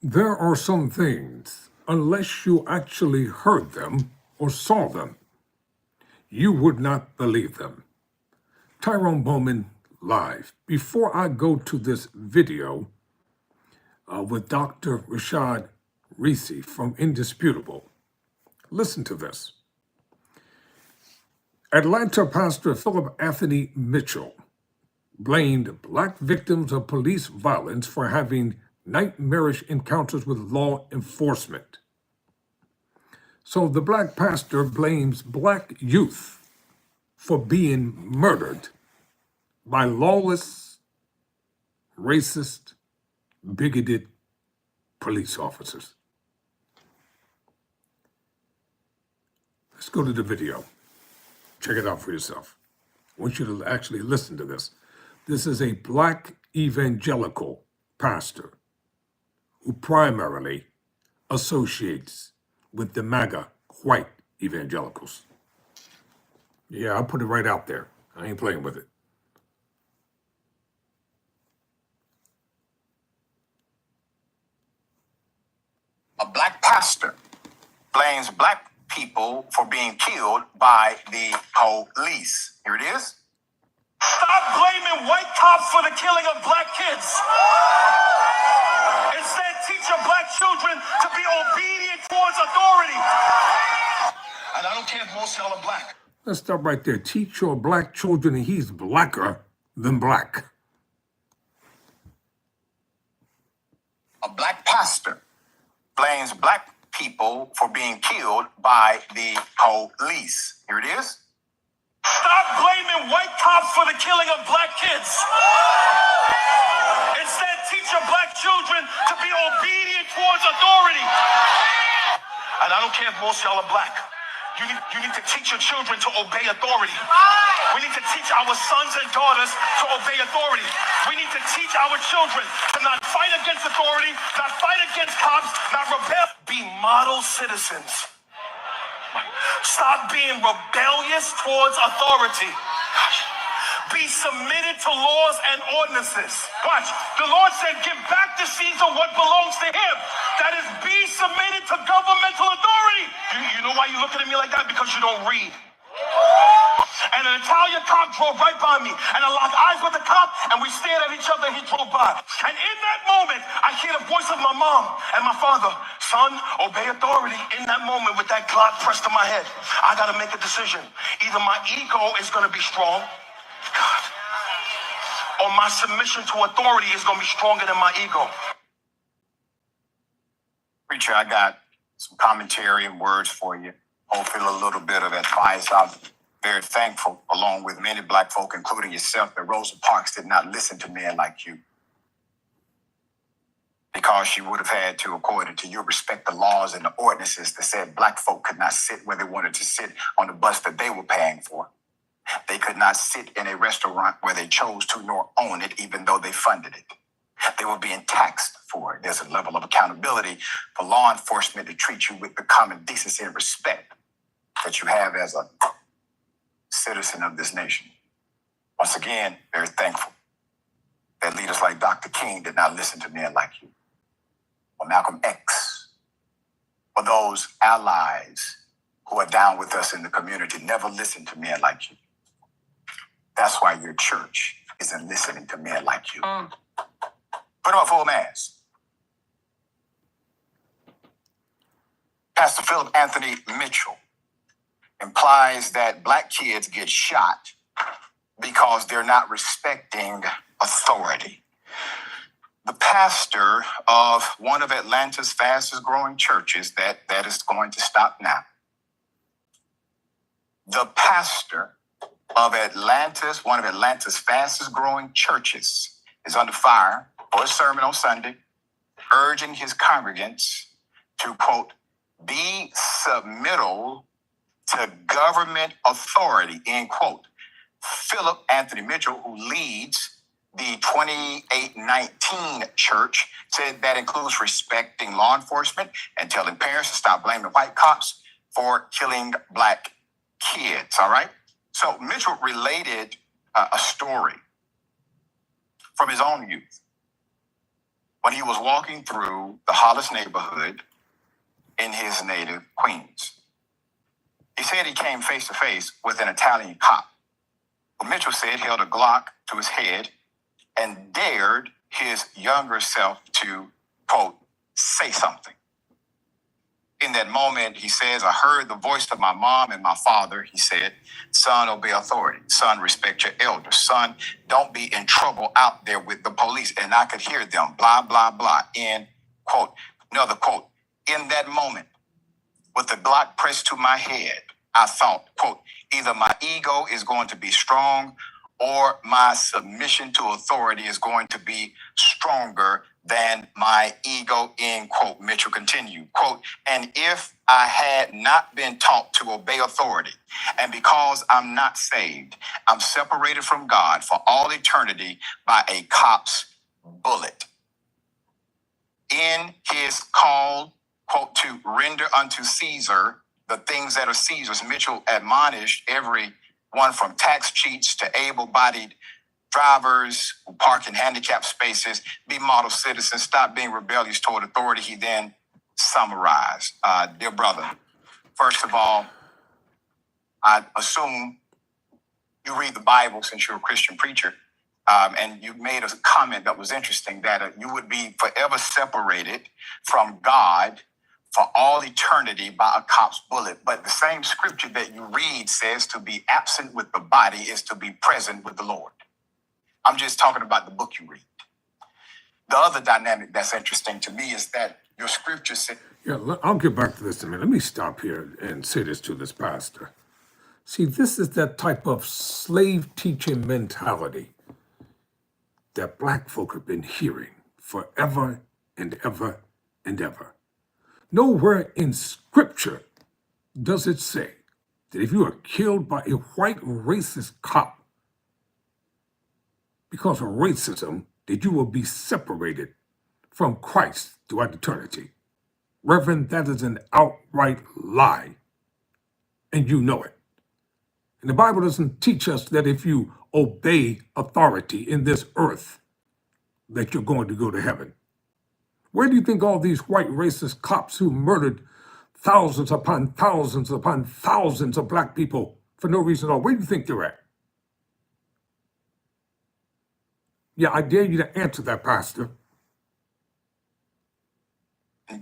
There are some things, unless you actually heard them or saw them, you would not believe them. Tyrone Bowman live. Before I go to this video with Dr. Richey from Indisputable, listen to this. Atlanta pastor Philip Anthony Mitchell blamed black victims of police violence for having nightmarish encounters with law enforcement. So the black pastor blames black youth for being murdered by lawless, racist, bigoted police officers. Let's go to the video. Check it out for yourself. I want you to actually listen to this. This is a black evangelical pastor who primarily associates with the MAGA white evangelicals. Yeah, I'll put it right out there. I ain't playing with it. A black pastor blames black people for being killed by the police. Here it is. Stop blaming white cops for the killing of black kids. Instead, teach your black children to be obedient towards authority. And I don't care if most of y'all are black. Let's stop right there. Teach your black children, and he's blacker than black. A black pastor blames black people for being killed by the police. Here it is. Stop blaming white cops for the killing of black kids. Instead, teach your black children to be obedient towards authority. And I don't care if most of y'all are black. You need to teach your children to obey authority. We need to teach our sons and daughters to obey authority. We need to teach our children to not fight against authority, not fight against cops, not rebel. Be model citizens. Stop being rebellious towards authority. Be submitted to laws and ordinances. Watch, the Lord said, give back to Caesar what belongs to him. That is, be submitted to governmental authority. You know why you look at me like that? Because you don't read. And an Italian cop drove right by me, and I locked eyes with the cop, and we stared at each other, and he drove by. And in that moment, I hear the voice of my mom and my father. Son, obey authority. In that moment, with that Glock pressed to my head, I got to make a decision. Either my ego is going to be strong, God, or my submission to authority is going to be stronger than my ego. Preacher, I got some commentary and words for you. Hopefully a little bit of advice. I'm very thankful, along with many black folk, including yourself, that Rosa Parks did not listen to men like you. Because she would have had to, according to you, respect the laws and the ordinances that said black folk could not sit where they wanted to sit on the bus that they were paying for. They could not sit in a restaurant where they chose to nor own it, even though they funded it. They were being taxed for it. There's a level of accountability for law enforcement to treat you with the common decency and respect that you have as a citizen of this nation. Once again, very thankful that leaders like Dr. King did not listen to men like you, or Malcolm X, or those allies who are down with us in the community never listened to men like you. That's why your church isn't listening to men like you. Put on full mask. Pastor Philip Anthony Mitchell implies that black kids get shot because they're not respecting authority. The pastor of one of Atlanta's fastest growing churches, that is going to stop now. The pastor of one of Atlanta's fastest growing churches, is under fire for a sermon on Sunday, urging his congregants to, quote, be submittal to government authority, end quote. Philip Anthony Mitchell, who leads the 2819 church, said that includes respecting law enforcement and telling parents to stop blaming white cops for killing black kids, all right? So Mitchell related a story from his own youth. when he was walking through the Hollis neighborhood in his native Queens. He said he came face to face with an Italian cop who Mitchell said held a Glock to his head and dared his younger self to, quote, say something. In that moment, he says, I heard the voice of my mom and my father. He said, son, obey authority. Son, respect your elders. Son, don't be in trouble out there with the police. And I could hear them, blah, blah, blah. In, quote, another quote, in that moment, with the Glock pressed to my head, I thought, quote, either my ego is going to be strong or my submission to authority is going to be stronger than my ego, end quote. Mitchell continued, quote, and if I had not been taught to obey authority, and because I'm not saved, I'm separated from God for all eternity by a cop's bullet. In his call, quote, to render unto Caesar the things that are Caesar's, Mitchell admonished everyone from tax cheats to able-bodied drivers who park in handicapped spaces, be model citizens, stop being rebellious toward authority. He then summarized, dear brother, first of all, I assume you read the Bible since you're a Christian preacher, and you made a comment that was interesting, that you would be forever separated from God for all eternity by a cop's bullet. But the same scripture that you read says to be absent with the body is to be present with the Lord. I'm just talking about the book you read. The other dynamic that's interesting to me is that your scripture says... Yeah, I'll get back to this in a minute. Let me stop here and say this to this pastor. See, this is that type of slave teaching mentality that black folk have been hearing forever and ever and ever. Nowhere in scripture does it say that if you are killed by a white racist cop because of racism, that you will be separated from Christ throughout eternity. Reverend, that is an outright lie, and you know it. And the Bible doesn't teach us that if you obey authority in this earth, that you're going to go to heaven. Where do you think all these white racist cops who murdered thousands upon thousands upon thousands of black people for no reason at all, where do you think they're at? Yeah, I dare you to answer that, Pastor.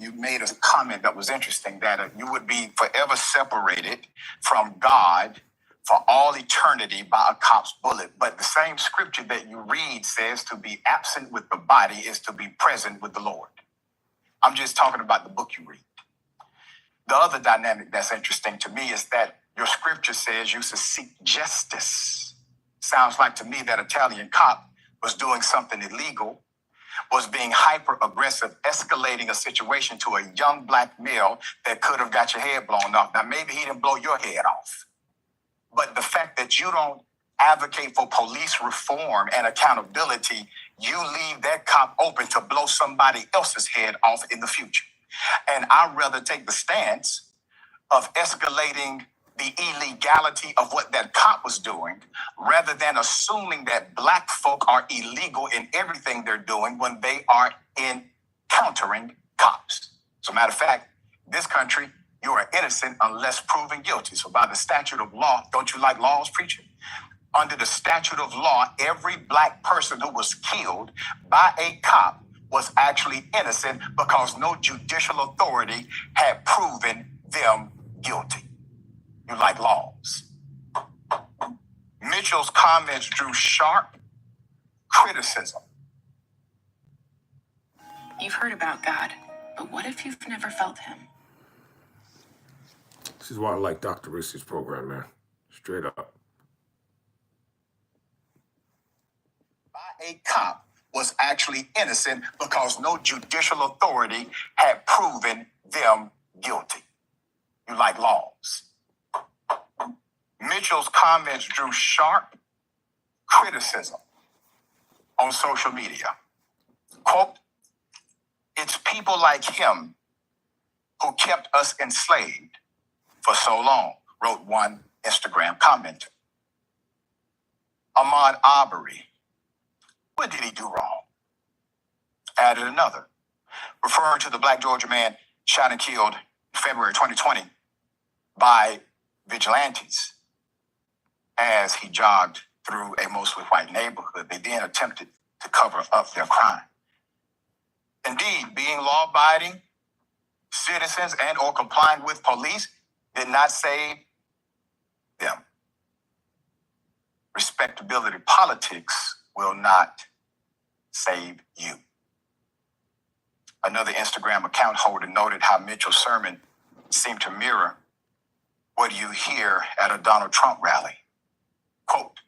You made a comment that was interesting, that you would be forever separated from God for all eternity by a cop's bullet. But the same scripture that you read says to be absent with the body is to be present with the Lord. I'm just talking about the book you read. The other dynamic that's interesting to me is that your scripture says you should seek justice. Sounds like to me that Italian cop was doing something illegal, was being hyper-aggressive, escalating a situation to a young black male that could have got your head blown off. Now, maybe he didn't blow your head off, but the fact that you don't advocate for police reform and accountability, you leave that cop open to blow somebody else's head off in the future. And I'd rather take the stance of escalating the illegality of what that cop was doing, rather than assuming that black folk are illegal in everything they're doing when they are encountering cops. As a matter of fact, this country, you are innocent unless proven guilty. So by the statute of law, don't you like laws, preacher? Under the statute of law, every black person who was killed by a cop was actually innocent because no judicial authority had proven them guilty. You like laws. Mitchell's comments drew sharp criticism. You've heard about God, but what if you've never felt him? This is why I like Dr. Richey's program, man. Straight up. By a cop was actually innocent because no judicial authority had proven them guilty. You like laws. Mitchell's comments drew sharp criticism on social media. Quote, it's people like him who kept us enslaved for so long, wrote one Instagram commenter. Ahmaud Arbery, what did he do wrong? added another, referring to the black Georgia man shot and killed in February 2020 by vigilantes as he jogged through a mostly white neighborhood. They then attempted to cover up their crime. Indeed, being law-abiding citizens and or complying with police did not save them. Respectability politics will not save you. Another Instagram account holder noted how Mitchell's sermon seemed to mirror what you hear at a Donald Trump rally. Quote,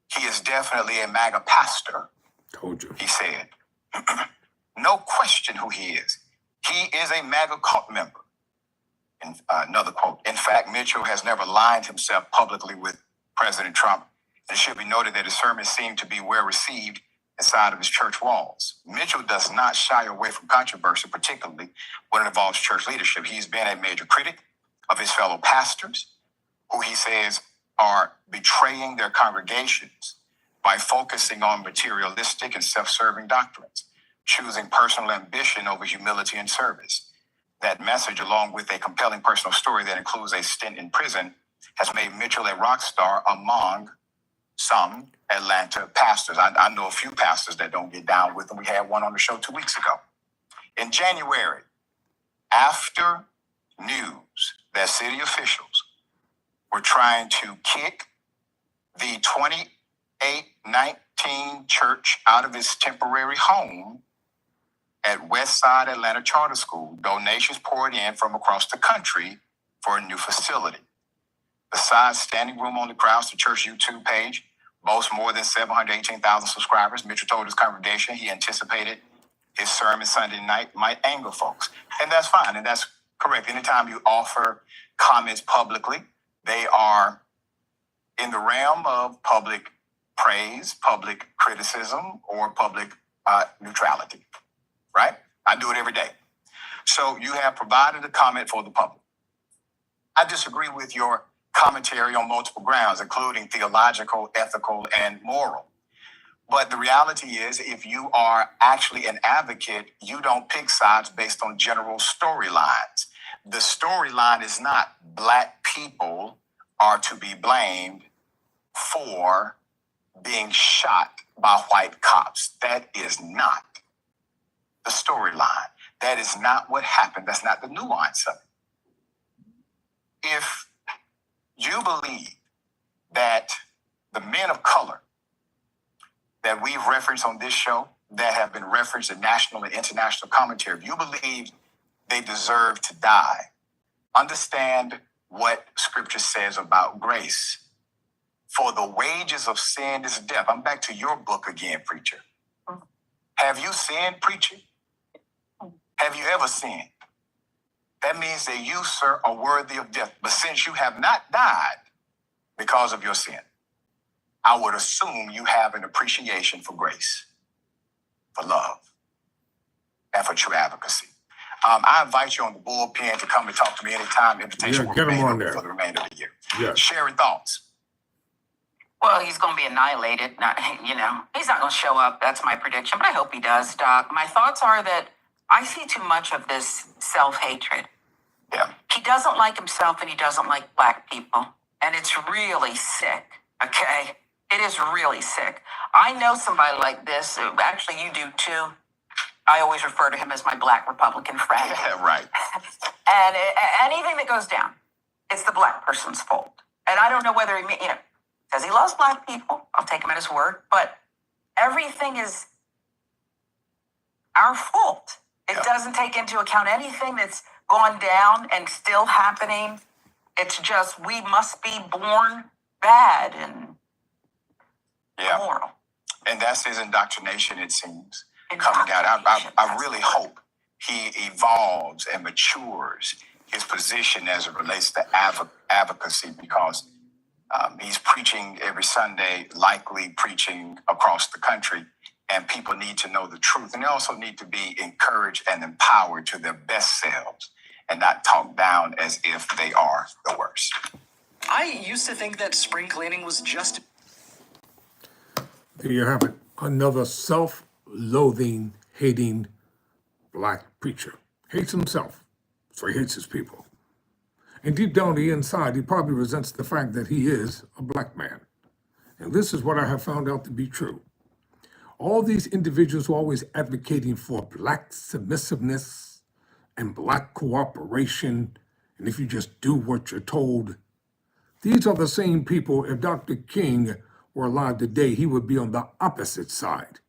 "He is definitely a MAGA pastor," Told you. he said. "No question who he is. He is a MAGA cult member." And another quote, "In fact, Mitchell has never aligned himself publicly with President Trump. It should be noted that his sermons seem to be well received inside of his church walls." Mitchell does not shy away from controversy, particularly when it involves church leadership. He's been a major critic of his fellow pastors, who he says are betraying their congregations by focusing on materialistic and self-serving doctrines, choosing personal ambition over humility and service. That message, along with a compelling personal story that includes a stint in prison, has made Mitchell a rock star among some Atlanta pastors. I know a few pastors that don't get down with him. We had one on the show 2 weeks ago. In January, after news that city officials were trying to kick the 2819 church out of its temporary home at Westside Atlanta Charter School, donations poured in from across the country for a new facility. Besides standing room only crowds, the church YouTube page boasts more than 718,000 subscribers. Mitchell told his congregation he anticipated his sermon Sunday night might anger folks. And that's fine, and that's correct. Anytime you offer comments publicly, they are in the realm of public praise, public criticism, or public neutrality, right? I do it every day. So you have provided a comment for the public. I disagree with your commentary on multiple grounds, including theological, ethical, and moral. But the reality is, if you are actually an advocate, you don't pick sides based on general storylines. The storyline is not black people are to be blamed for being shot by white cops. That is not the storyline. That is not what happened. That's not the nuance of it. If you believe that the men of color that we've referenced on this show, that have been referenced in national and international commentary, if you believe they deserve to die, understand what scripture says about grace. For the wages of sin is death. I'm back to your book again, preacher. Have you sinned, preacher? Have you ever sinned? That means that you, sir, are worthy of death. But since you have not died because of your sin, I would assume you have an appreciation for grace, for love, and for true advocacy. I invite you on the bullpen to come and talk to me anytime. Invitation will get him remain on open there. for the remainder of the year. Yes. Share your thoughts. Well, he's going to be annihilated. He's not going to show up. That's my prediction, but I hope he does, Doc. My thoughts are that I see too much of this self-hatred. Yeah. He doesn't like himself and he doesn't like black people. And it's really sick, okay? It is really sick. I know somebody like this. Actually, you do too. I always refer to him as my black Republican friend. Yeah, right. And anything that goes down, it's the black person's fault. And I don't know whether he, says he loves black people. I'll take him at his word. But everything is our fault. It doesn't take into account anything that's gone down and still happening. It's just we must be born bad and immoral. And that's his indoctrination, it seems, coming out. I really hope he evolves and matures his position as it relates to advocacy, because he's preaching every Sunday, likely preaching across the country, and people need to know the truth. And they also need to be encouraged and empowered to their best selves and not talked down as if they are the worst. I used to think that spring cleaning was just... There you have it. Another self-loathing, hating black preacher. Hates himself, so he hates his people. And deep down the inside, he probably resents the fact that he is a black man. And this is what I have found out to be true. All these individuals who are always advocating for black submissiveness and black cooperation, and if you just do what you're told, these are the same people. If Dr. King were alive today, he would be on the opposite side,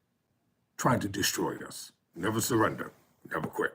trying to destroy us. Never surrender, never quit.